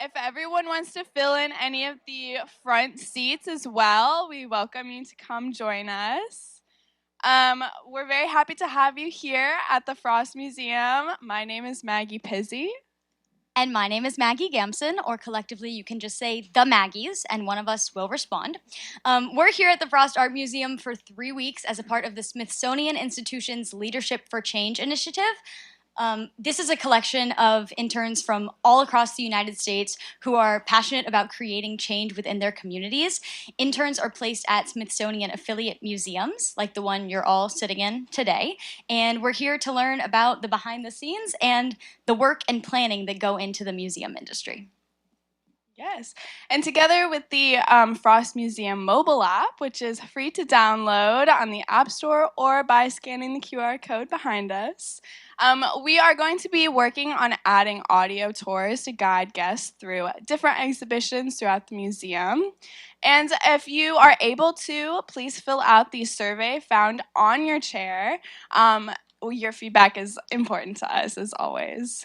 If everyone wants to fill in any of the front seats as well, we welcome you to come join us. We're very happy to have you here at the Frost Museum. My name is Maggie Pizzi. And my name is Maggie Gamson, or collectively you can just say the Maggies, and one of us will respond. We're here at the Frost Art Museum for 3 weeks as a part of the Smithsonian Institution's Leadership for Change initiative. This is a collection of interns from all across the United States who are passionate about creating change within their communities. Interns are placed at Smithsonian affiliate museums, like the one you're all sitting in today, and we're here to learn about the behind the scenes and the work and planning that go into the museum industry. Yes, and together with the Frost Museum mobile app, which is free to download on the App Store or by scanning the QR code behind us, we are going to be working on adding audio tours to guide guests through different exhibitions throughout the museum. And if you are able to, please fill out the survey found on your chair. Your feedback is important to us, as always.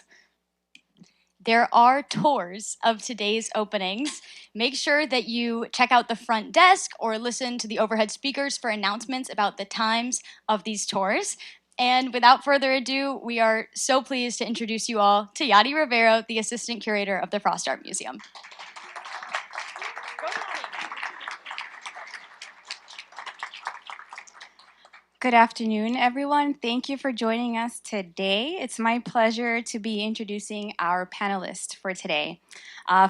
There are tours of today's openings. Make sure that you check out the front desk or listen to the overhead speakers for announcements about the times of these tours. And without further ado, we are so pleased to introduce you all to Yadi Ravelo, the Assistant Curator of the Frost Art Museum. Good afternoon, everyone. Thank you for joining us today. It's my pleasure to be introducing our panelists for today.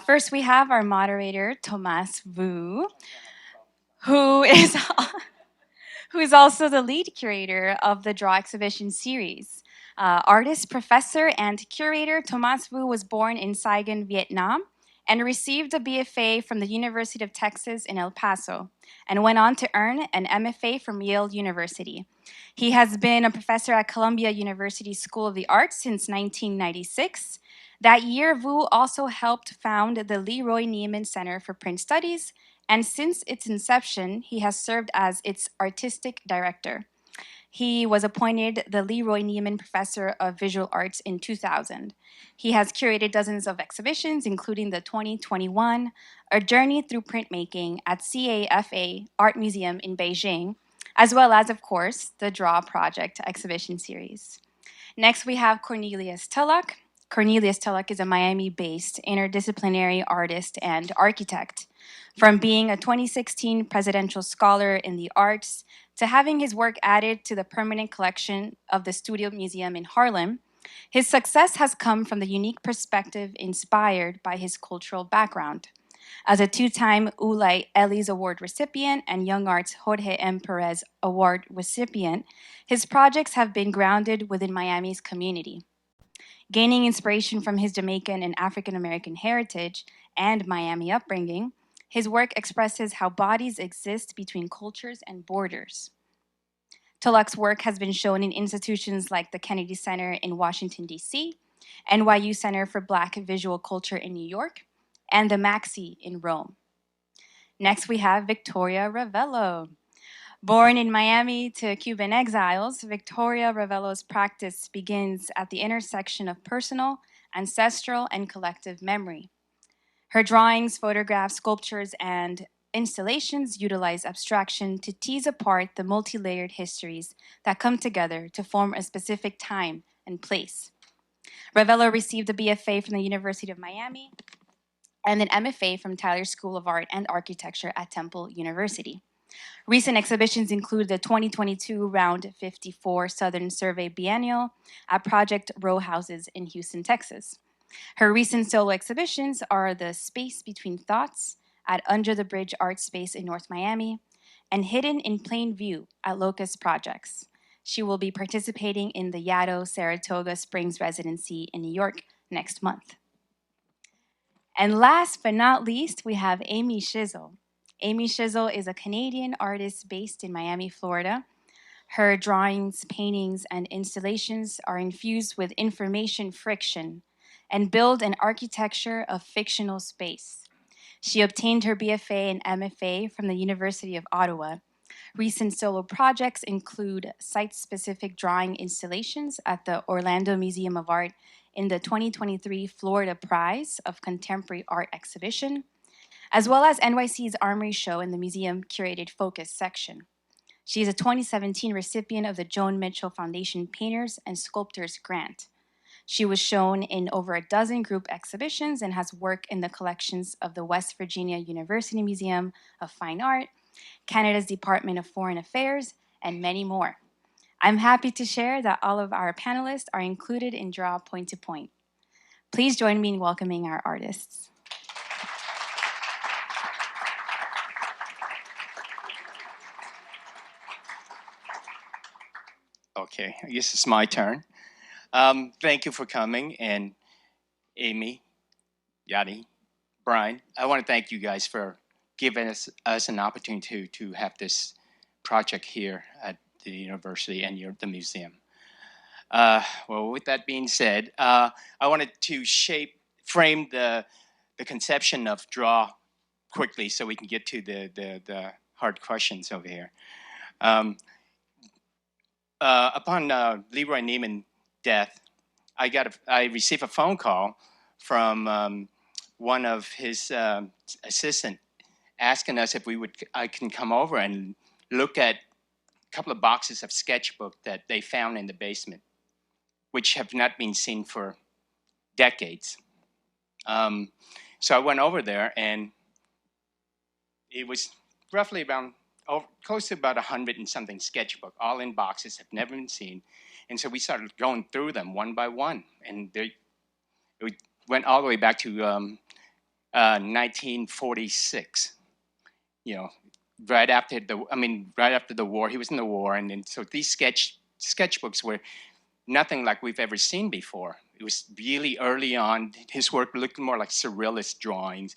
First, we have our moderator, Tomas Vu, who is also the lead curator of the Draw exhibition series. Artist, professor, and curator Tomas Vu was born in Saigon, Vietnam, and received a BFA from the University of Texas in El Paso, and went on to earn an MFA from Yale University. He has been a professor at Columbia University School of the Arts since 1996. That year, Vu also helped found the Leroy Neiman Center for Print Studies, and since its inception, he has served as its artistic director. He was appointed the Leroy Neiman Professor of Visual Arts in 2000. He has curated dozens of exhibitions, including the 2021 A Journey Through Printmaking at CAFA Art Museum in Beijing, as well as, of course, the Draw Project exhibition series. Next, we have Cornelius Tulloch. Cornelius Tulloch is a Miami-based interdisciplinary artist and architect. From being a 2016 Presidential Scholar in the Arts to having his work added to the permanent collection of the Studio Museum in Harlem, his success has come from the unique perspective inspired by his cultural background. As a two-time Ulay Ellis Award recipient and Young Arts Jorge M. Perez Award recipient, his projects have been grounded within Miami's community. Gaining inspiration from his Jamaican and African American heritage and Miami upbringing, his work expresses how bodies exist between cultures and borders. Tulloch's work has been shown in institutions like the Kennedy Center in Washington, D.C., NYU Center for Black Visual Culture in New York, and the Maxi in Rome. Next, we have Victoria Ravelo. Born in Miami to Cuban exiles, Victoria Ravelo's practice begins at the intersection of personal, ancestral, and collective memory. Her drawings, photographs, sculptures, and installations utilize abstraction to tease apart the multi-layered histories that come together to form a specific time and place. Ravelo received a BFA from the University of Miami and an MFA from Tyler School of Art and Architecture at Temple University. Recent exhibitions include the 2022 Round 54 Southern Survey Biennial at Project Row Houses in Houston, Texas. Her recent solo exhibitions are The Space Between Thoughts at Under the Bridge Art Space in North Miami and Hidden in Plain View at Locust Projects. She will be participating in the Yaddo Saratoga Springs residency in New York next month. And last but not least, we have Amy Schissel. Amy Schissel is a Canadian artist based in Miami, Florida. Her drawings, paintings, and installations are infused with information friction and build an architecture of fictional space. She obtained her BFA and MFA from the University of Ottawa. Recent solo projects include site-specific drawing installations at the Orlando Museum of Art in the 2023 Florida Prize of Contemporary Art exhibition, as well as NYC's Armory Show in the museum curated focus section. She is a 2017 recipient of the Joan Mitchell Foundation Painters and Sculptors Grant. She was shown in over a dozen group exhibitions and has work in the collections of the West Virginia University Museum of Fine Art, Canada's Department of Foreign Affairs, and many more. I'm happy to share that all of our panelists are included in Draw Point to Point. Please join me in welcoming our artists. Okay, I guess it's my turn. Thank you for coming, and Amy, Yadi, Brian. I want to thank you guys for giving us an opportunity to have this project here at the university and the museum. Well, with that being said, I wanted to frame the conception of draw quickly so we can get to the hard questions over here. Upon Leroy Neiman's death, I received a phone call from one of his assistants asking us if I can come over and look at a couple of boxes of sketchbook that they found in the basement, which have not been seen for decades. So I went over there, and it was roughly around close to about 100 and something sketchbook, all in boxes, have never been seen. And so we started going through them one by one, and we went all the way back to 1946. You know, right after the war. He was in the war, and then so these sketchbooks were nothing like we've ever seen before. It was really early on. His work looked more like surrealist drawings,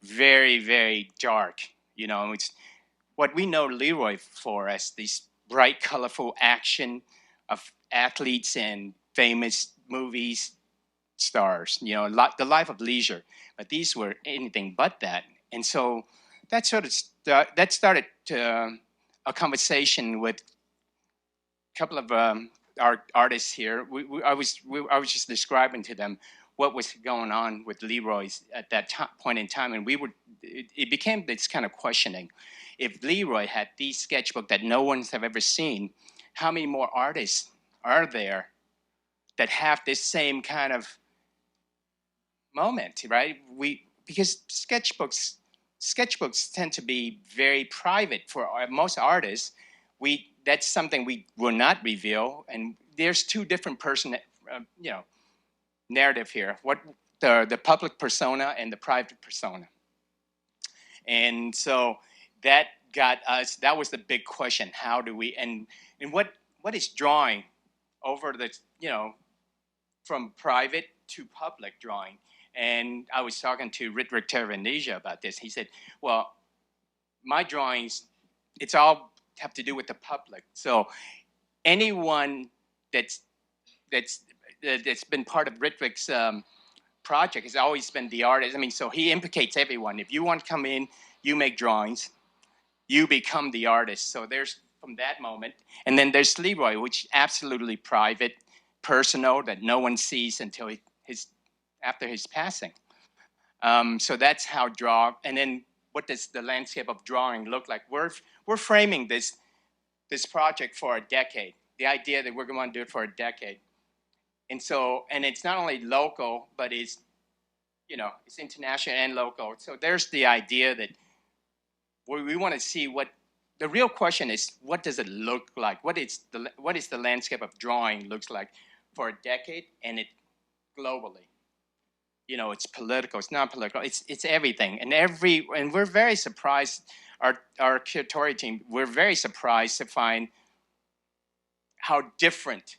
very, very dark. You know, it's what we know Leroy for as these bright, colorful action of athletes and famous movies stars. You know, the life of leisure. But these were anything but that. And so that sort of that started a conversation with a couple of our artists here. I was just describing to them what was going on with Leroy's at that point in time, and it became this kind of questioning. If Leroy had these sketchbook that no one's have ever seen, how many more artists are there that have this same kind of moment, right? Because sketchbooks tend to be very private for most artists. That's something we will not reveal, and there's two different narrative here. What the public persona and the private persona. And so that got us, that was the big question. How do we, and what is drawing over the, from private to public drawing? And I was talking to Ritwik Tervanesia about this. He said, well, my drawings, it's all have to do with the public. So anyone that's been part of Ritwik's project has always been the artist. I mean, so he implicates everyone. If you want to come in, you make drawings, you become the artist. So there's from that moment. And then there's Leroy, which is absolutely private, personal, that no one sees until after his passing. So that's how draw. And then what does the landscape of drawing look like? We're framing this project for a decade. The idea that we're going to do it for a decade. And so, and it's not only local, but it's it's international and local. So there's the idea that we want to see what the real question is: what does it look like? What is the landscape of drawing looks like for a decade, and it globally? It's political, it's not political, it's everything, and we're very surprised. Our curatorial team, we're very surprised to find how different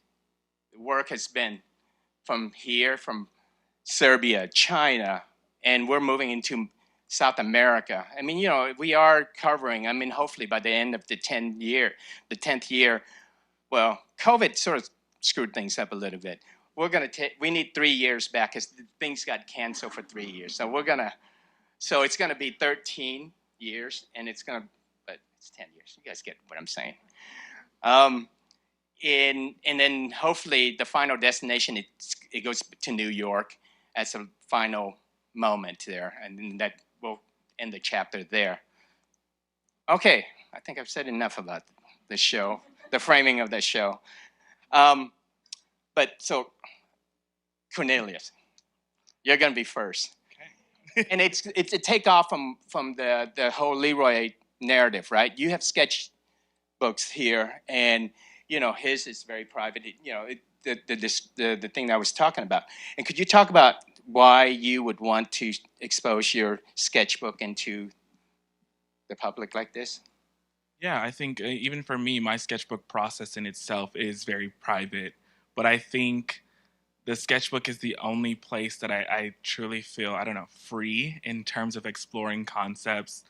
the work has been from Serbia, China, and we're moving into South America. I mean, we are covering, hopefully by the end of the 10th year, well, COVID sort of screwed things up a little bit. We need 3 years back because things got canceled for 3 years. So it's gonna be 13 years, and but it's 10 years. You guys get what I'm saying. and then hopefully the final destination it goes to New York as a final moment there, and then that will end the chapter there. Okay, I think I've said enough about the show, the framing of the show. But so Cornelius, you're gonna be first, and it's a takeoff from the whole Leroy narrative, right? You have sketch books here, and his is very private. The thing that I was talking about. And could you talk about why you would want to expose your sketchbook into the public like this? Yeah, I think even for me, my sketchbook process in itself is very private. But I think the sketchbook is the only place that I truly feel, I don't know, free in terms of exploring concepts.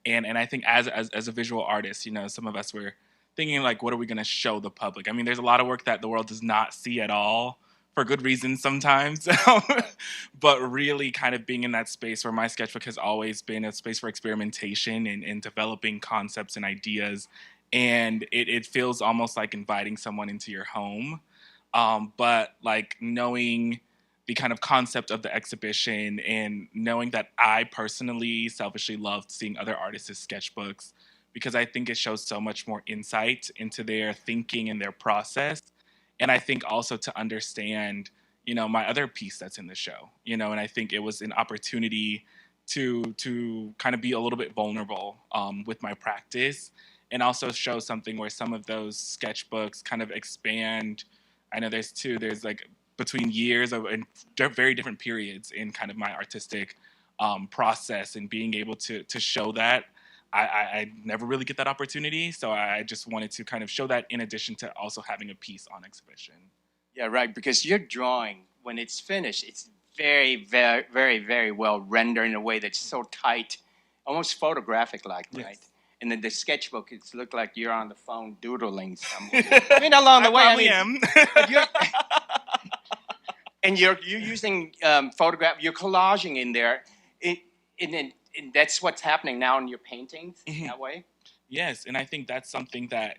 And I think as a visual artist, some of us were thinking like, what are we going to show the public? I mean, there's a lot of work that the world does not see at all for good reasons sometimes. But really kind of being in that space where my sketchbook has always been a space for experimentation and developing concepts and ideas. And it feels almost like inviting someone into your home. But like knowing the kind of concept of the exhibition and knowing that I personally selfishly loved seeing other artists' sketchbooks because I think it shows so much more insight into their thinking and their process. And I think also to understand, my other piece that's in the show, and I think it was an opportunity to kind of be a little bit vulnerable with my practice and also show something where some of those sketchbooks kind of expand. I know there's two. There's like between years of and very different periods in kind of my artistic process, and being able to show that I never really get that opportunity. So I just wanted to kind of show that in addition to also having a piece on exhibition. Yeah, right. Because your drawing, when it's finished, it's very, very, very, very well rendered in a way that's so tight, almost photographic-like, right? Yes. And then the sketchbook, it's looked like you're on the phone doodling somewhere. I mean, along the way, I am. But and you're using photograph, you're collaging in there, and that's what's happening now in your paintings that way. Yes, and I think that's something that,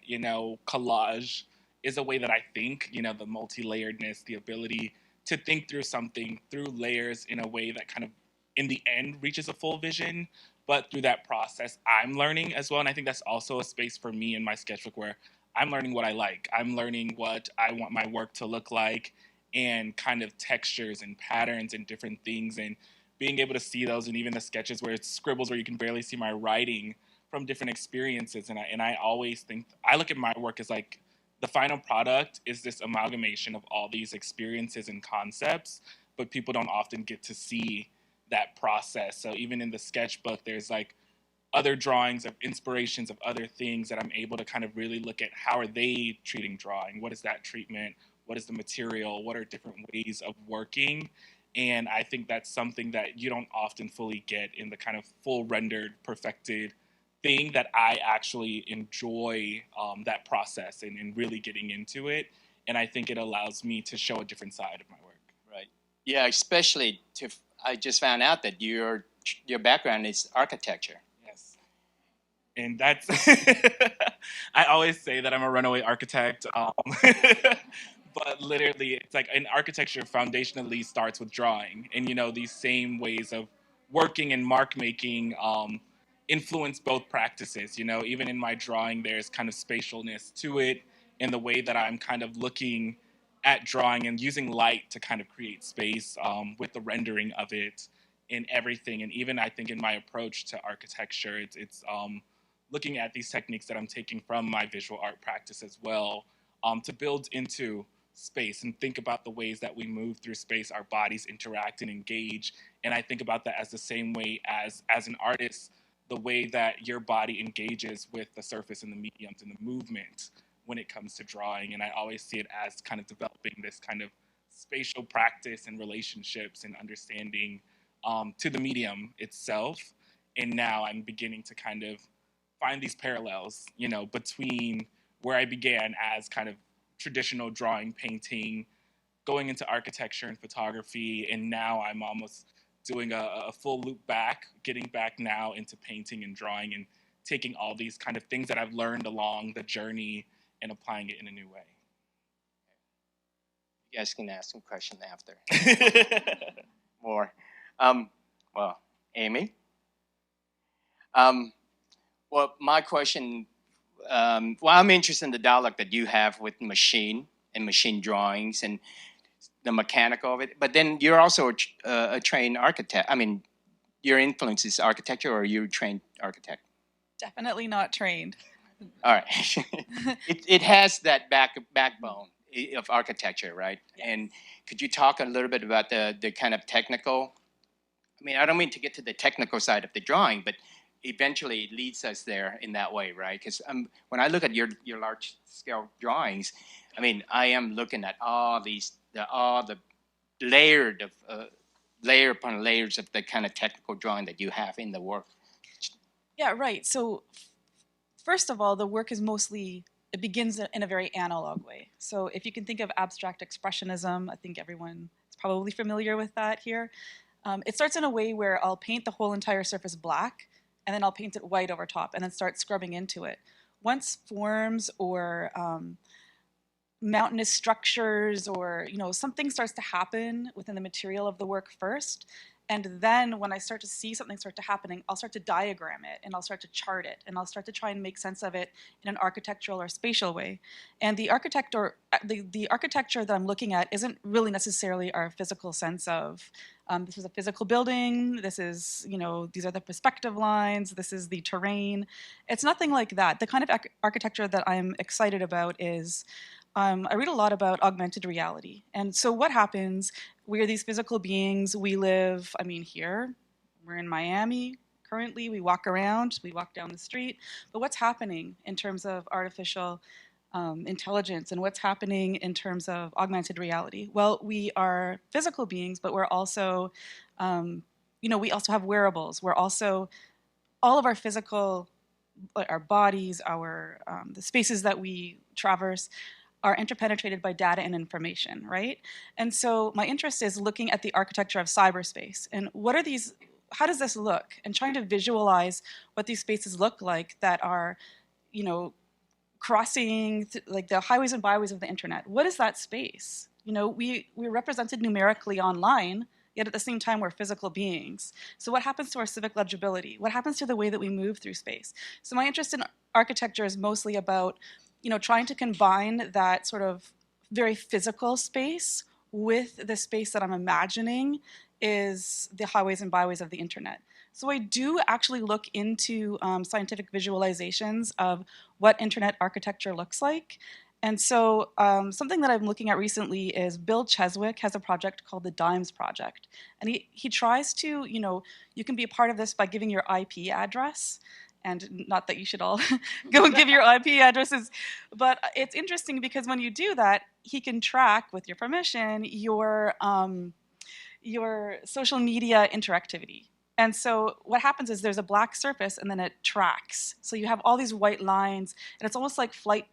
collage is a way that I think, the multi-layeredness, the ability to think through something through layers in a way that kind of, in the end, reaches a full vision. But through that process, I'm learning as well. And I think that's also a space for me in my sketchbook where I'm learning what I like. I'm learning what I want my work to look like and kind of textures and patterns and different things. And being able to see those, and even the sketches where it's scribbles where you can barely see my writing from different experiences. And I always think, I look at my work as like the final product is this amalgamation of all these experiences and concepts, but people don't often get to see that process. So even in the sketchbook, there's like other drawings of inspirations of other things that I'm able to kind of really look at how are they treating drawing? What is that treatment? What is the material? What are different ways of working? And I think that's something that you don't often fully get in the kind of full rendered, perfected thing that I actually enjoy that process and really getting into it. And I think it allows me to show a different side of my work. Right. Yeah, especially I just found out that your background is architecture. Yes. And that's, I always say that I'm a runaway architect. But literally, it's like in architecture, foundationally starts with drawing. And, these same ways of working and mark making influence both practices. Even in my drawing, there's kind of spatialness to it in the way that I'm kind of looking at drawing and using light to kind of create space with the rendering of it and everything. And even I think in my approach to architecture, it's looking at these techniques that I'm taking from my visual art practice as well to build into space and think about the ways that we move through space, our bodies interact and engage. And I think about that as the same way as an artist, the way that your body engages with the surface and the mediums and the movement when it comes to drawing. And I always see it as kind of developing this kind of spatial practice and relationships and understanding to the medium itself. And now I'm beginning to kind of find these parallels, between where I began as kind of traditional drawing, painting, going into architecture and photography, and now I'm almost doing a full loop back, getting back now into painting and drawing and taking all these kind of things that I've learned along the journey and applying it in a new way. You guys can ask some questions after. More. Well, Amy. Well, my question. Well, I'm interested in the dialogue that you have with machine and machine drawings and the mechanical of it. But then you're also a trained architect. I mean, your influence is architecture, or you're a trained architect? Definitely not trained. All right. it has that backbone of architecture, right? Yes. And could you talk a little bit about the kind of technical? I mean, I don't mean to get to the technical side of the drawing, but eventually it leads us there in that way, right? Because when I look at your large scale drawings, I mean, I am looking at all the layered of layer upon layers of the kind of technical drawing that you have in the work. Yeah, right. So first of all, the work is mostly, it begins in a very analog way. So if you can think of abstract expressionism, I think everyone is probably familiar with that here. It starts in a way where I'll paint the whole entire surface black, and then I'll paint it white over top, and then start scrubbing into it. Once forms or mountainous structures or something starts to happen within the material of the work first, and then when I start to see something start to happening, I'll start to diagram it and I'll start to chart it and I'll start to try and make sense of it in an architectural or spatial way. And the architecture that I'm looking at isn't really necessarily our physical sense of this is a physical building, this is, these are the perspective lines, this is the terrain. It's nothing like that. The kind of architecture that I'm excited about is I read a lot about augmented reality. And so what happens, we are these physical beings, we live, here, we're in Miami currently, we walk around, we walk down the street, but what's happening in terms of artificial intelligence and what's happening in terms of augmented reality? Well, we are physical beings, but we're also, we also have wearables. We're also, all of our physical, our bodies, the spaces that we traverse, are interpenetrated by data and information, right? And so my interest is looking at the architecture of cyberspace and how does this look? And trying to visualize what these spaces look like that are, crossing like the highways and byways of the internet. What is that space? We're represented numerically online, yet at the same time we're physical beings. So what happens to our civic legibility? What happens to the way that we move through space? So my interest in architecture is mostly about trying to combine that sort of very physical space with the space that I'm imagining is the highways and byways of the internet. So I do actually look into scientific visualizations of what internet architecture looks like. And so something that I'm looking at recently is Bill Cheswick has a project called the Dimes Project. And he tries to, you can be a part of this by giving your IP address. And not that you should all go and give your IP addresses, but it's interesting because when you do that, he can track, with your permission, your social media interactivity. And so what happens is there's a black surface and then it tracks. So you have all these white lines, and it's almost like flight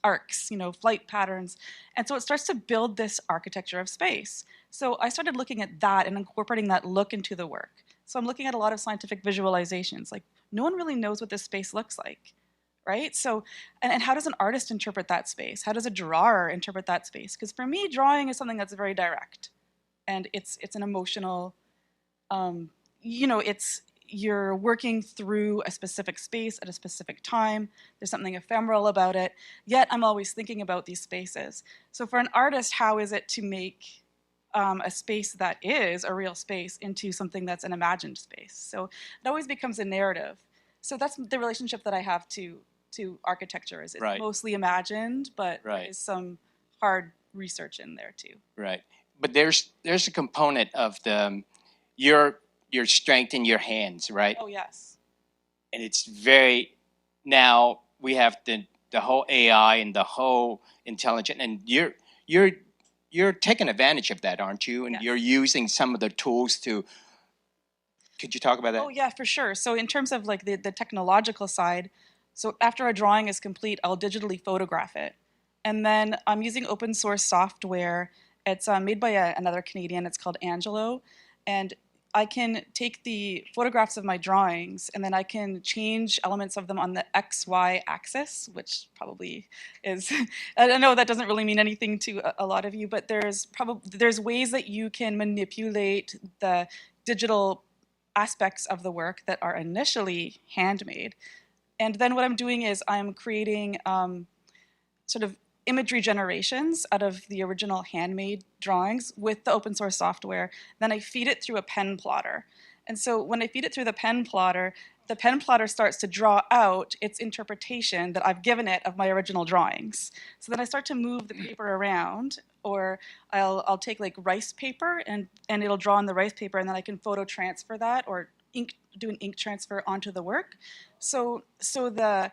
arcs, flight patterns. And so it starts to build this architecture of space. So I started looking at that and incorporating that look into the work. So I'm looking at a lot of scientific visualizations. Like, no one really knows what this space looks like, right? So, and how does an artist interpret that space? How does a drawer interpret that space? Because for me, drawing is something that's very direct. And it's an emotional, you're working through a specific space at a specific time. There's something ephemeral about it. Yet I'm always thinking about these spaces. So for an artist, how is it to make a space that is a real space into something that's an imagined space? So it always becomes a narrative. So that's the relationship that I have to architecture. Is it's right. Mostly imagined, but right. there is some hard research in there too. Right, but there's a component of your strength in your hands, right? Oh yes. And it's very, now we have the whole AI and the whole intelligent, and you're taking advantage of that, aren't you? And yes. You're using some of the tools to. Could you talk about that? Oh yeah, for sure. So in terms of like the technological side, so after a drawing is complete, I'll digitally photograph it, and then I'm using open source software. It's made by another Canadian. It's called Angelo, and I can take the photographs of my drawings and then I can change elements of them on the XY axis, which probably is, I know that doesn't really mean anything to a lot of you, but there's ways that you can manipulate the digital aspects of the work that are initially handmade. And then what I'm doing is I'm creating sort of imagery generations out of the original handmade drawings with the open source software. Then I feed it through a pen plotter. And so when I feed it through the pen plotter starts to draw out its interpretation that I've given it of my original drawings. So then I start to move the paper around, or I'll take like rice paper and it'll draw on the rice paper, and then I can photo transfer that or do an ink transfer onto the work. So the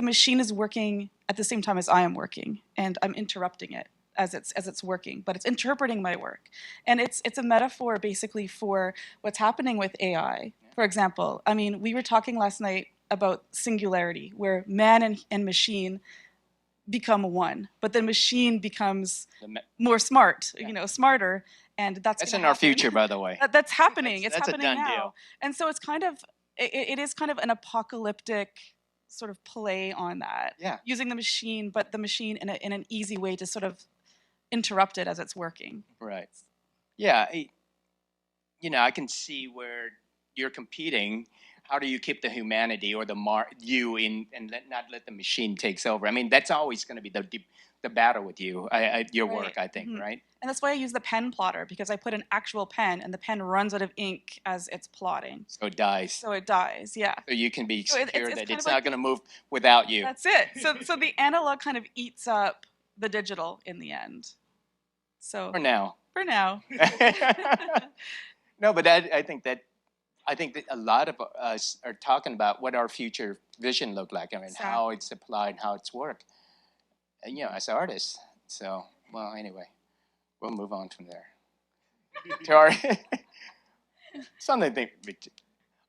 machine is working at the same time as I am working, and I'm interrupting it as it's working, but it's interpreting my work. And it's a metaphor basically for what's happening with AI. For example, I mean, we were talking last night about singularity, where man and machine become one, but the machine becomes more smart, smarter, and that's in our future, by the way. That's happening. It's that's happening a done now. deal. And so it's kind of, it is kind of an apocalyptic sort of play on that. Yeah. Using the machine, but the machine in an easy way to sort of interrupt it as it's working. Right. Yeah. I can see where you're competing. How do you keep the humanity or you in and not let the machine takes over? I mean, that's always going to be the battle with you, your Right. work, I think, Mhm. right? And that's why I use the pen plotter, because I put an actual pen and the pen runs out of ink as it's plotting. So it dies. So it dies, yeah. So you can be So secure it's that kind it's of not like- going to move without you. That's it. So the analog kind of eats up the digital in the end. So For now. For now. No, but I think that a lot of us are talking about what our future vision look like. I mean, how it's applied, how it's worked, and as artists. So, well, anyway, we'll move on from there. To our something.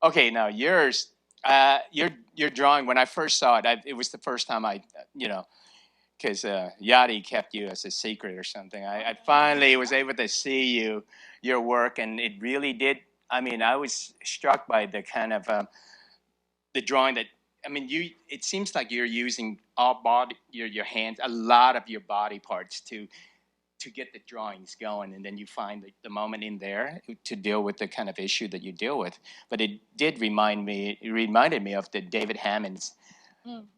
Okay, now yours. Your drawing. When I first saw it, it was the first time because Yadi kept you as a secret or something. I finally was able to see your work, and it really did. I mean, I was struck by the kind of the drawing that. I mean, it seems like you're using your hands, a lot of your body parts to get the drawings going, and then you find the moment in there to deal with the kind of issue that you deal with. But it reminded me of the David Hammond's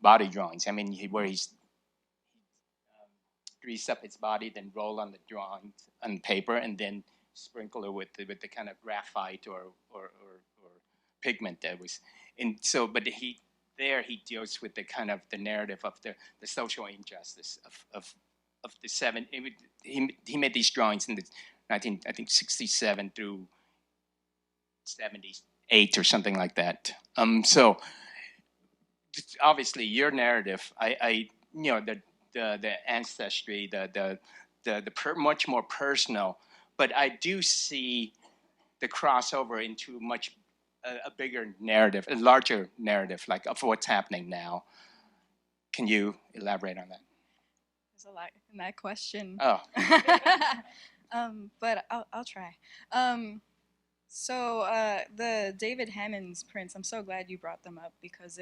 body drawings. I mean, where he's grease up his body, then roll on the drawings on paper, and then sprinkle it with the kind of graphite or pigment that was. And so, but he deals with the kind of the narrative of the social injustice of the he made these drawings in the 1967 through 78 or something like that. So obviously your narrative, the ancestry, much more personal, but I do see the crossover into a bigger narrative, a larger narrative, like of what's happening now. Can you elaborate on that? There's a lot in that question. Oh. But I'll try. So the David Hammond's prints, I'm so glad you brought them up because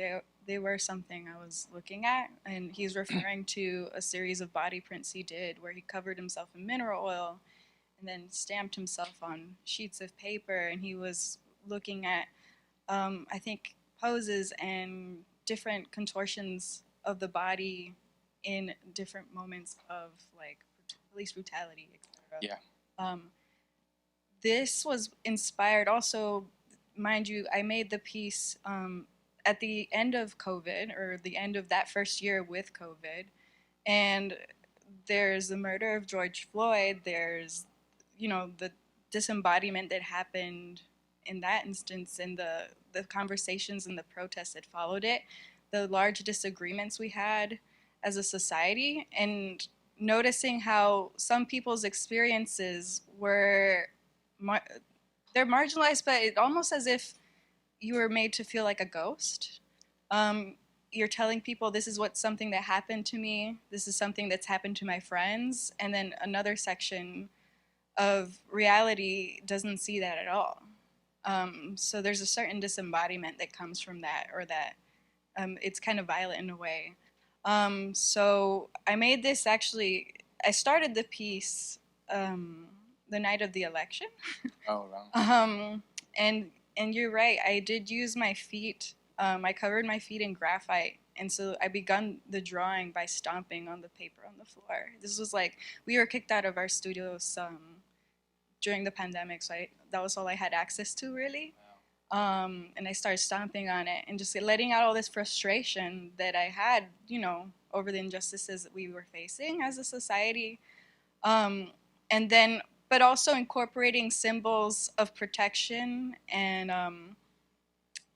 they were something I was looking at, and he's referring to a series of body prints he did where he covered himself in mineral oil and then stamped himself on sheets of paper, and he was looking at I think poses and different contortions of the body in different moments of like police brutality, etc. Yeah. This was inspired also, mind you, I made the piece at the end of COVID, or the end of that first year with COVID, and there's the murder of George Floyd, there's, the disembodiment that happened in that instance, and the conversations and the protests that followed it, the large disagreements we had as a society, and noticing how some people's experiences were they're marginalized, but it's almost as if you were made to feel like a ghost. You're telling people this is something that happened to me, this is something that's happened to my friends, and then another section of reality doesn't see that at all. So there's a certain disembodiment that comes from that, or that it's kind of violent in a way. So I made this actually, I started the piece the night of the election. Oh, wow. And you're right, I did use my feet. I covered my feet in graphite. And so I begun the drawing by stomping on the paper on the floor. This was like, we were kicked out of our studios during the pandemic, so that was all I had access to, really. And I started stomping on it and just letting out all this frustration that I had, over the injustices that we were facing as a society. And then, but also incorporating symbols of protection and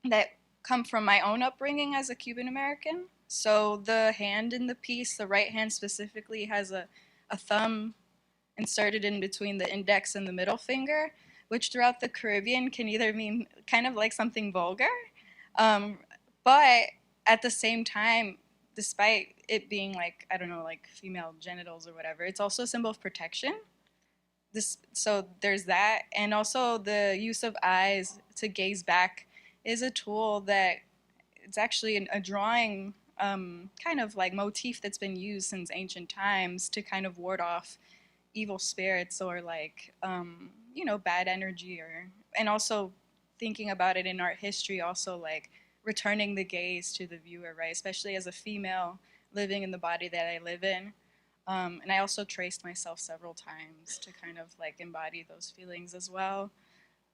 that come from my own upbringing as a Cuban American. So the hand in the piece, the right hand specifically, has a thumb inserted in between the index and the middle finger, which throughout the Caribbean can either mean kind of like something vulgar, but at the same time, despite it being like, I don't know, like female genitals or whatever, it's also a symbol of protection. So there's that. And also the use of eyes to gaze back is a tool that it's actually a drawing kind of like motif that's been used since ancient times to kind of ward off evil spirits or like bad energy, and also thinking about it in art history, also like returning the gaze to the viewer, right? Especially as a female living in the body that I live in. And I also traced myself several times to kind of like embody those feelings as well.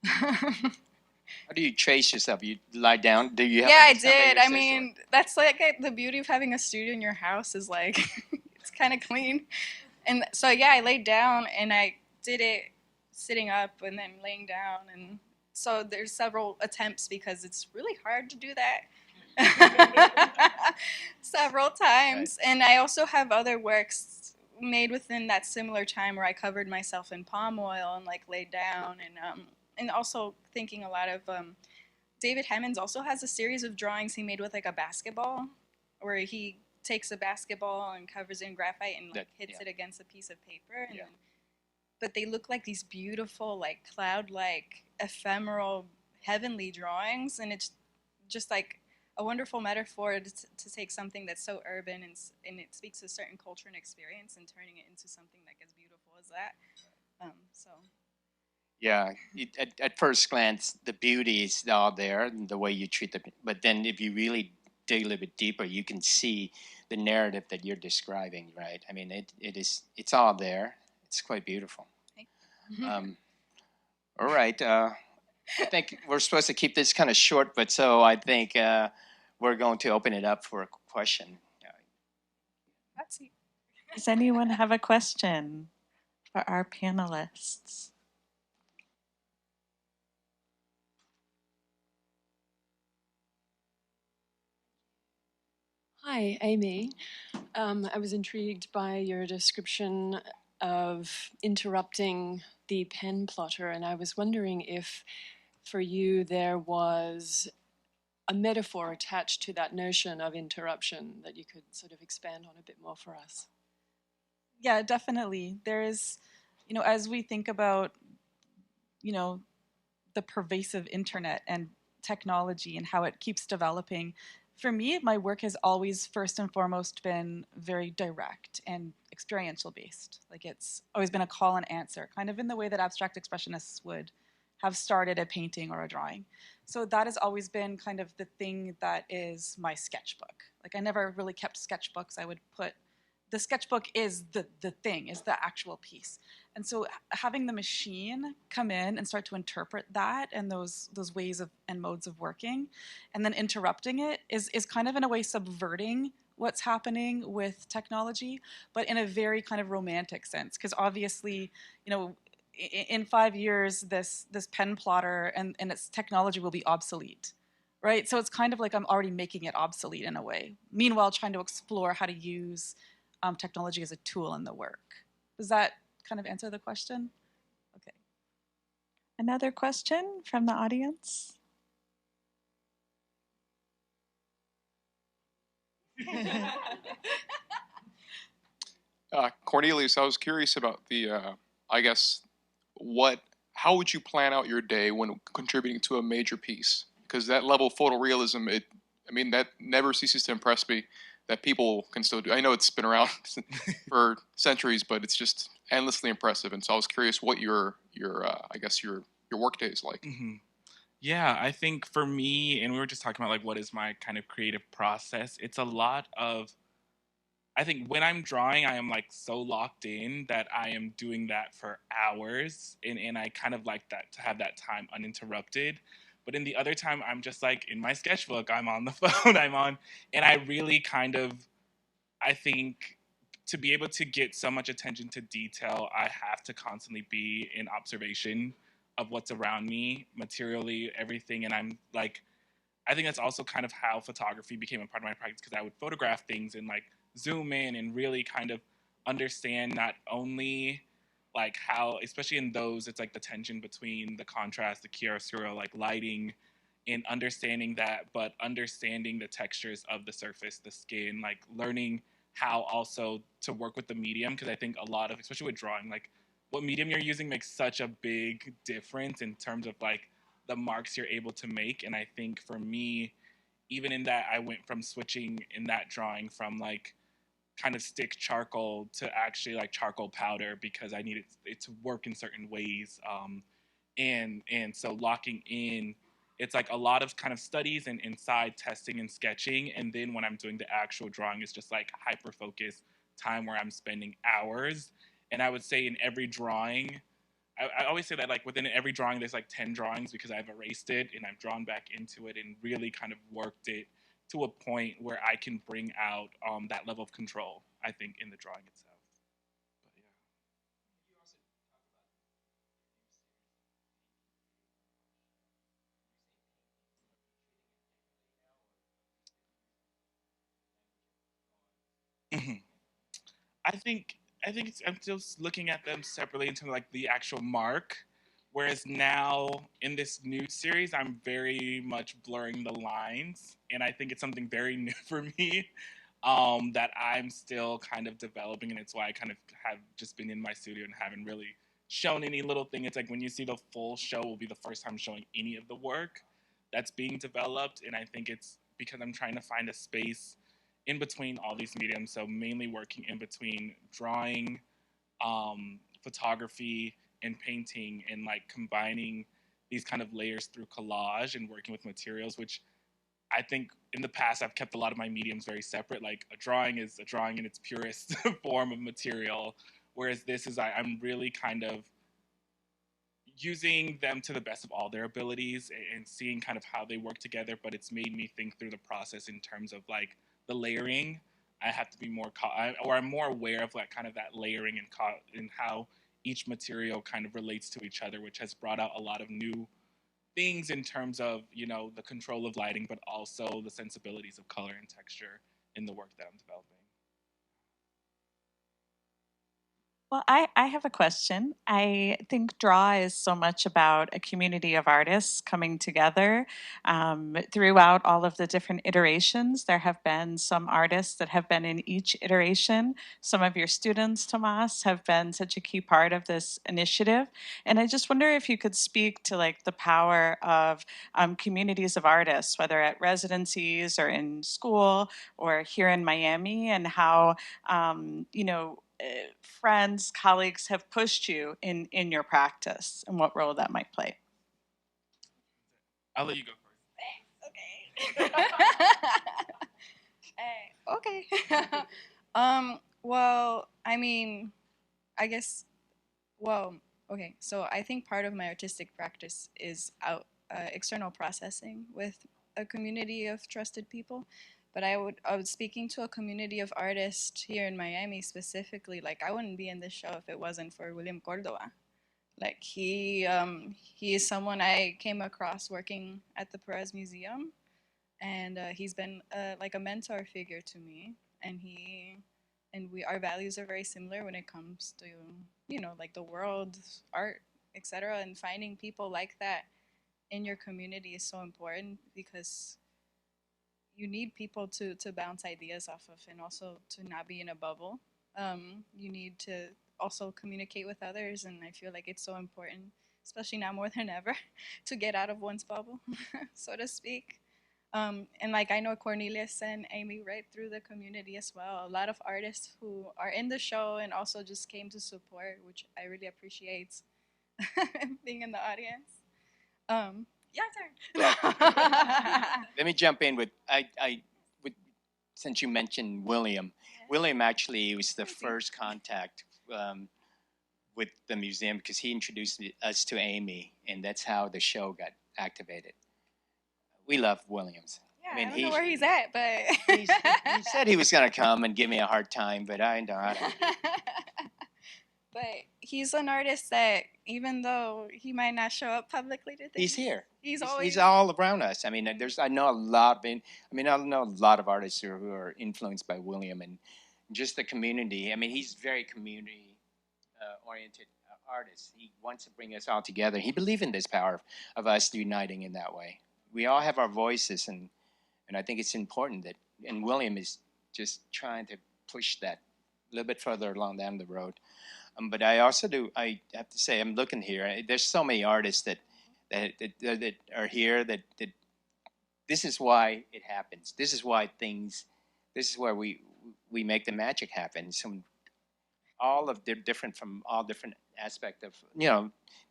How do you trace yourself? You lie down? Do you have? Yeah, I did. I mean, that's like the beauty of having a studio in your house is like it's kind of clean. And so yeah, I laid down and I did it sitting up and then laying down, and so there's several attempts because it's really hard to do that several times. Right. And I also have other works made within that similar time where I covered myself in palm oil and like laid down, and also thinking a lot of David Hemmons also has a series of drawings he made with like a basketball, where he takes a basketball and covers it in graphite and like hits it against a piece of paper. And then, but they look like these beautiful, like cloud-like, ephemeral, heavenly drawings, and it's just like a wonderful metaphor to take something that's so urban and it speaks to a certain culture and experience and turning it into something like as beautiful as that. So. Yeah, at first glance, the beauty is all there, and the way you treat them. But then if you really dig a little bit deeper, you can see the narrative that you're describing, right? I mean, it's all there. It's quite beautiful. All right. I think we're supposed to keep this kind of short, but so I think we're going to open it up for a question. Does anyone have a question for our panelists? Hi, Amy. I was intrigued by your description of interrupting the pen plotter, and I was wondering if for you there was a metaphor attached to that notion of interruption that you could sort of expand on a bit more for us. Yeah, definitely. There is, as we think about, the pervasive internet and technology and how it keeps developing, for me, my work has always first and foremost been very direct and experiential based. Like it's always been a call and answer, kind of in the way that abstract expressionists would have started a painting or a drawing. So that has always been kind of the thing that is my sketchbook. Like I never really kept sketchbooks. I would put, the sketchbook is the thing, is the actual piece. And so having the machine come in and start to interpret that and those ways of and modes of working, and then interrupting it is kind of in a way subverting what's happening with technology, but in a very kind of romantic sense. Because obviously, in 5 years, this pen plotter and its technology will be obsolete, right? So it's kind of like I'm already making it obsolete in a way. Meanwhile, trying to explore how to use technology as a tool in the work. Does that kind of answer the question? Okay. Another question from the audience? Cornelius, I was curious about the, I guess, how would you plan out your day when contributing to a major piece? Because that level of photorealism, that never ceases to impress me. That people can still do. I know it's been around for centuries, but it's just endlessly impressive. And so I was curious what your work day is like. Mm-hmm. Yeah, I think for me, and we were just talking about like what is my kind of creative process. It's a lot of, I think when I'm drawing, I am like so locked in that I am doing that for hours, and I kind of like that to have that time uninterrupted. But in the other time, I'm just like in my sketchbook, I'm on the phone, and I really kind of, I think to be able to get so much attention to detail, I have to constantly be in observation of what's around me, materially, everything. And I'm like, I think that's also kind of how photography became a part of my practice, because I would photograph things and like zoom in and really kind of understand not only like how, especially in those, it's like the tension between the contrast, the chiaroscuro, like lighting, and understanding that, but understanding the textures of the surface, the skin, like learning how also to work with the medium, because I think a lot of, especially with drawing, like what medium you're using makes such a big difference in terms of like the marks you're able to make. And I think for me, even in that, I went from switching in that drawing from like kind of stick charcoal to actually like charcoal powder, because I needed it to work in certain ways. And so locking in, it's like a lot of kind of studies and inside testing and sketching, and then when I'm doing the actual drawing, it's just like hyper focused time where I'm spending hours. And I would say in every drawing, I always say that like within every drawing there's like 10 drawings, because I've erased it and I've drawn back into it and really kind of worked it to a point where I can bring out that level of control, I think, in the drawing itself. But yeah. Mhm. I think I'm just looking at them separately in terms of like the actual mark. Whereas now in this new series, I'm very much blurring the lines, and I think it's something very new for me, that I'm still kind of developing, and it's why I kind of have just been in my studio and haven't really shown any little thing. It's like when you see the full show will be the first time showing any of the work that's being developed, and I think it's because I'm trying to find a space in between all these mediums. So mainly working in between drawing, photography, and painting, and like combining these kind of layers through collage and working with materials, which I think in the past I've kept a lot of my mediums very separate. Like a drawing is a drawing in its purest form of material, whereas this is I'm really kind of using them to the best of all their abilities and seeing kind of how they work together. But it's made me think through the process in terms of like the layering. I have to be more or I'm more aware of like kind of that layering and how each material kind of relates to each other, which has brought out a lot of new things in terms of, you know, the control of lighting, but also the sensibilities of color and texture in the work that I'm developing. Well, I have a question. I think Draw is so much about a community of artists coming together. Throughout all of the different iterations, there have been some artists that have been in each iteration. Some of your students, Tomas, have been such a key part of this initiative. And I just wonder if you could speak to like the power of communities of artists, whether at residencies or in school or here in Miami, and how, friends, colleagues have pushed you in your practice, and what role that might play. I'll let you go Okay. Okay. Well, I mean, I guess. Well, okay. So I think part of my artistic practice is external processing with a community of trusted people. But I would speaking to a community of artists here in Miami specifically. Like I wouldn't be in this show if it wasn't for William Cordova. Like he is someone I came across working at the Perez Museum, and he's been like a mentor figure to me. And our values are very similar when it comes to, you know, like the world, art, etc. And finding people like that in your community is so important, because you need people to bounce ideas off of, and also to not be in a bubble. You need to also communicate with others, and I feel like it's so important, especially now more than ever, to get out of one's bubble, so to speak. And like I know Cornelius and Amy right through the community as well. A lot of artists who are in the show and also just came to support, which I really appreciate being in the audience. Yeah, sorry. Let me jump in with with, since you mentioned William. William actually was the first contact with the museum because he introduced us to Amy, and that's how the show got activated. We love Williams. Yeah, I don't know where he's at, but he said he was going to come and give me a hard time, but I don't. But he's an artist that, even though he might not show up publicly to things, He's here. He's all around us. I mean, I know a lot of artists who are influenced by William and just the community. I mean, he's very community oriented artist. He wants to bring us all together. He believes in this power of us uniting in that way. We all have our voices, and I think it's important that, and William is just trying to push that a little bit further along down the road. But I also I have to say, I'm looking here. There's so many artists that are here that this is why it happens. This is why we make the magic happen. Some all of different from all different aspect of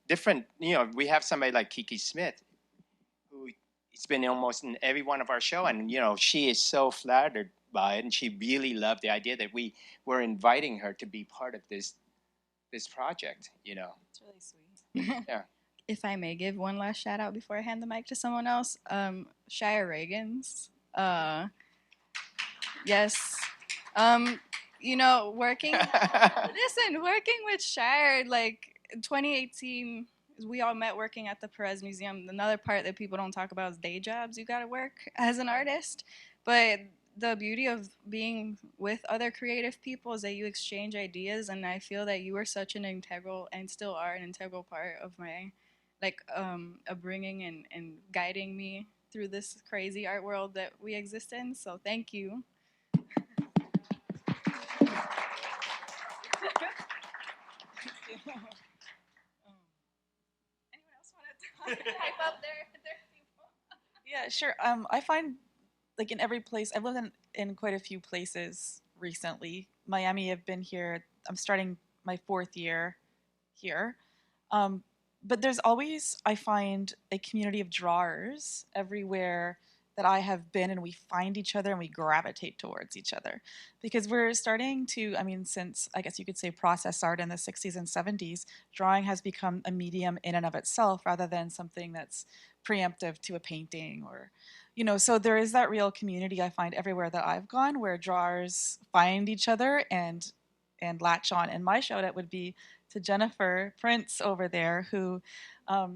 different. We have somebody like Kiki Smith, who it's been almost in every one of our show, and she is so flattered by it, and she really loved the idea that we were inviting her to be part of this project. It's really sweet. Yeah. If I may give one last shout out before I hand the mic to someone else, Shire Reagans. Yes. Working with Shire, like 2018, we all met working at the Perez Museum. Another part that people don't talk about is day jobs. You got to work as an artist. But the beauty of being with other creative people is that you exchange ideas, and I feel that you were such an integral, and still are an integral part of my upbringing and guiding me through this crazy art world that we exist in. So thank you. Anyone else want to type up their people? Yeah, sure. I find, like, in every place, I've lived in quite a few places recently. Miami, I've been here. I'm starting my 4th year here. But there's always, I find, a community of drawers everywhere that I have been, and we find each other and we gravitate towards each other. Because we're starting to, since, I guess you could say, process art in the 60s and 70s, drawing has become a medium in and of itself rather than something that's preemptive to a painting or, so there is that real community I find everywhere that I've gone where drawers find each other and latch on. And my shout out would be to Jennifer Prince over there, who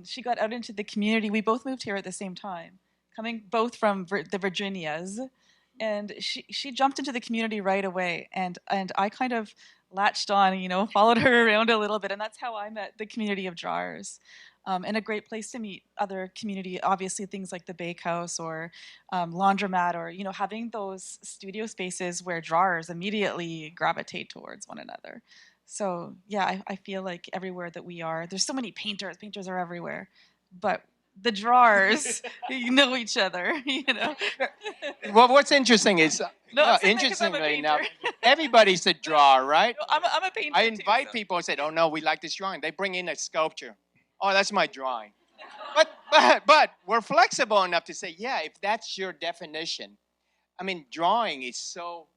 she got out into the community. We both moved here at the same time, coming both from the Virginias, and she jumped into the community right away, and I kind of latched on, followed her around a little bit, and that's how I met the community of drawers. And a great place to meet other community, obviously things like the bakehouse or laundromat, or having those studio spaces where drawers immediately gravitate towards one another. So yeah, I feel like everywhere that we are, there's so many painters. Painters are everywhere, but the drawers know each other. Well, what's interesting is, interestingly now, everybody's a drawer, right? No, I'm a painter. I invite people and say, "Oh no, we like this drawing." They bring in a sculpture. Oh, that's my drawing. But we're flexible enough to say, yeah, if that's your definition. Drawing is so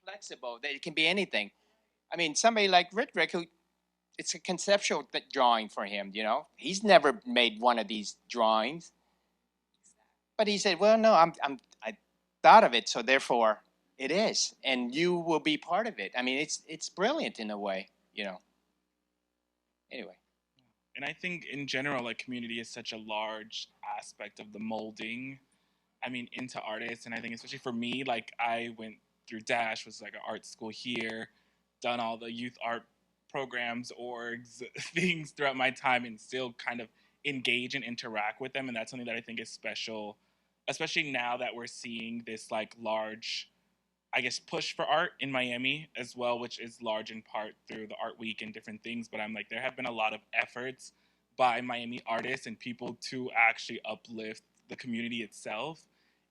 flexible that it can be anything. Somebody like Rick, who it's a conceptual drawing for him. He's never made one of these drawings, but he said, "Well, no, I thought of it, so therefore it is, and you will be part of it." It's brilliant in a way. Anyway. And I think in general, like, community is such a large aspect of the molding, into artists. And I think especially for me, like, I went through Dash, was like an art school here, done all the youth art programs, orgs, things throughout my time, and still kind of engage and interact with them. And that's something that I think is special, especially now that we're seeing this, like, large I guess, push for art in Miami as well, which is large in part through the Art Week and different things. But I'm like, there have been a lot of efforts by Miami artists and people to actually uplift the community itself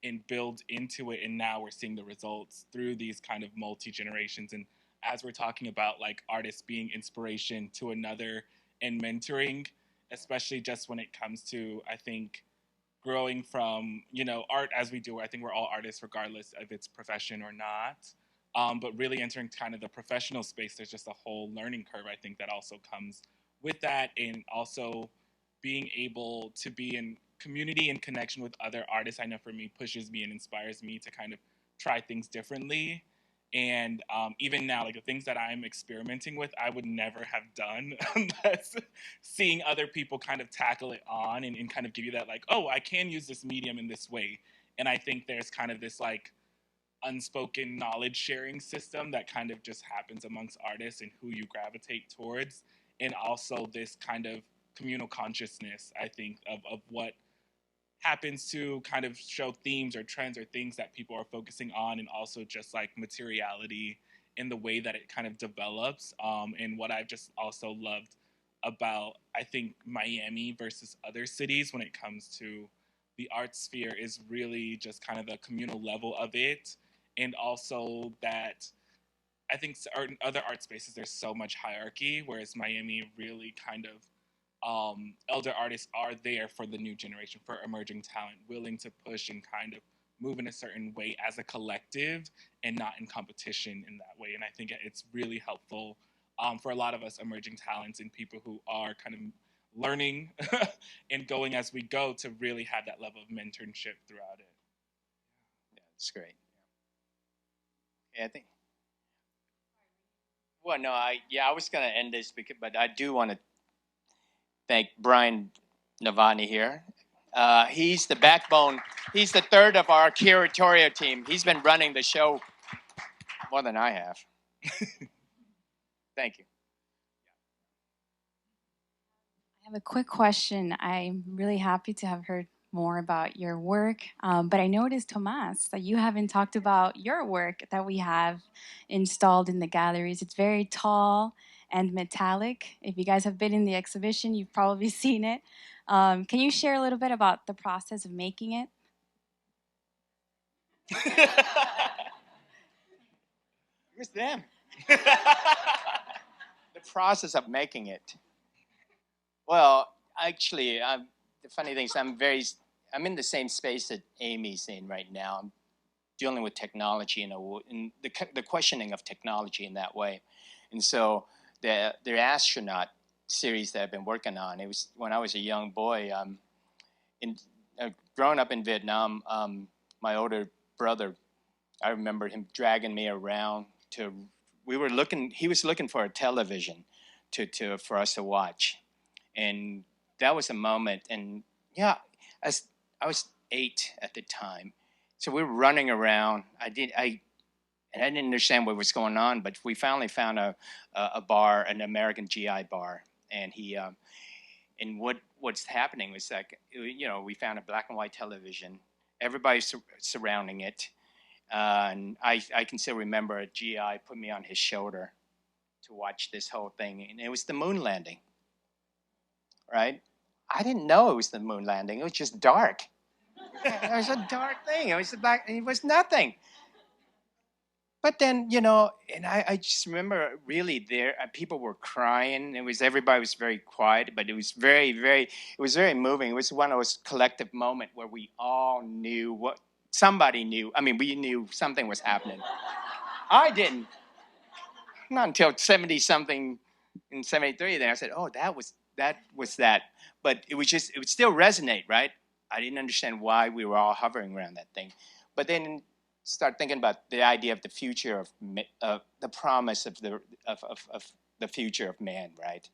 and build into it. And now we're seeing the results through these kind of multi-generations. And as we're talking about like artists being inspiration to another and mentoring, especially just when it comes to, I think, growing from, art as we do. I think we're all artists regardless of its profession or not. But really entering kind of the professional space, there's just a whole learning curve, I think, that also comes with that. And also being able to be in community and connection with other artists, I know for me, pushes me and inspires me to kind of try things differently. And even now, like the things that I'm experimenting with, I would never have done unless seeing other people kind of tackle it on and kind of give you that like, oh, I can use this medium in this way. And I think there's kind of this like unspoken knowledge sharing system that kind of just happens amongst artists and who you gravitate towards. And also this kind of communal consciousness, I think, of what happens to kind of show themes or trends or things that people are focusing on, and also just like materiality in the way that it kind of develops. And what I've just also loved about, I think, Miami versus other cities when it comes to the art sphere is really just kind of the communal level of it. And also that I think in other art spaces, there's so much hierarchy, whereas Miami really kind of elder artists are there for the new generation, for emerging talent, willing to push and kind of move in a certain way as a collective and not in competition in that way. And I think it's really helpful for a lot of us emerging talents and people who are kind of learning and going as we go to really have that level of mentorship throughout it. Yeah, that's great. Yeah, I think. Well, no, I was gonna end this but I do want to thank Brian Navani here. He's the backbone. He's the third of our curatorial team. He's been running the show more than I have. Thank you. I have a quick question. I'm really happy to have heard more about your work, but I noticed, Tomas, that you haven't talked about your work that we have installed in the galleries. It's very tall and metallic. If you guys have been in the exhibition, you've probably seen it. Can you share a little bit about the process of making it? Where's them? The process of making it. Well, actually, the funny thing is I'm in the same space that Amy's in right now. I'm dealing with technology and the questioning of technology in that way. And so the astronaut series that I've been working on, it was when I was a young boy. Growing up in Vietnam, my older brother, I remember him dragging me around he was looking for a television for us to watch. And that was a moment. And yeah, I was 8 at the time. So we were running around. I didn't understand what was going on, but we finally found a bar, an American GI bar. And and what's happening was like, we found a black and white television. Everybody's surrounding it. And I can still remember a GI put me on his shoulder to watch this whole thing. And it was the moon landing, right? I didn't know it was the moon landing. It was just dark. It was a dark thing. It was nothing. But then, and I just remember really there, people were crying. Everybody was very quiet, but it was very moving. It was one of those collective moments where we all knew somebody knew. I mean, we knew something was happening. I didn't. Not until 70-something in 73, then I said, oh, that was that. But it would still resonate, right? I didn't understand why we were all hovering around that thing. But then start thinking about the idea of the future of the promise of the future of man, right?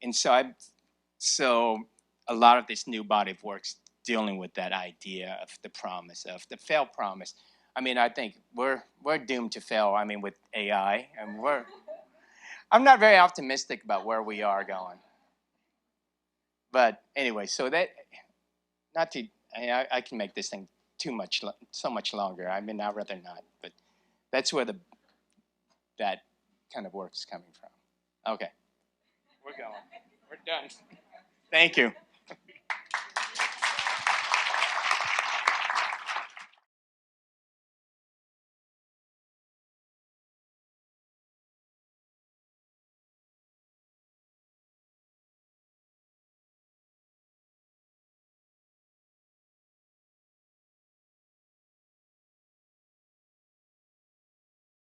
And so a lot of this new body of work's dealing with that idea of the promise, of the failed promise. I mean, I think we're doomed to fail. I mean, with AI, and I'm not very optimistic about where we are going. But anyway, so that I can make this thing so much longer. I mean, I'd rather not. But That's where that kind of work is coming from. Okay. We're going. We're done. Thank you.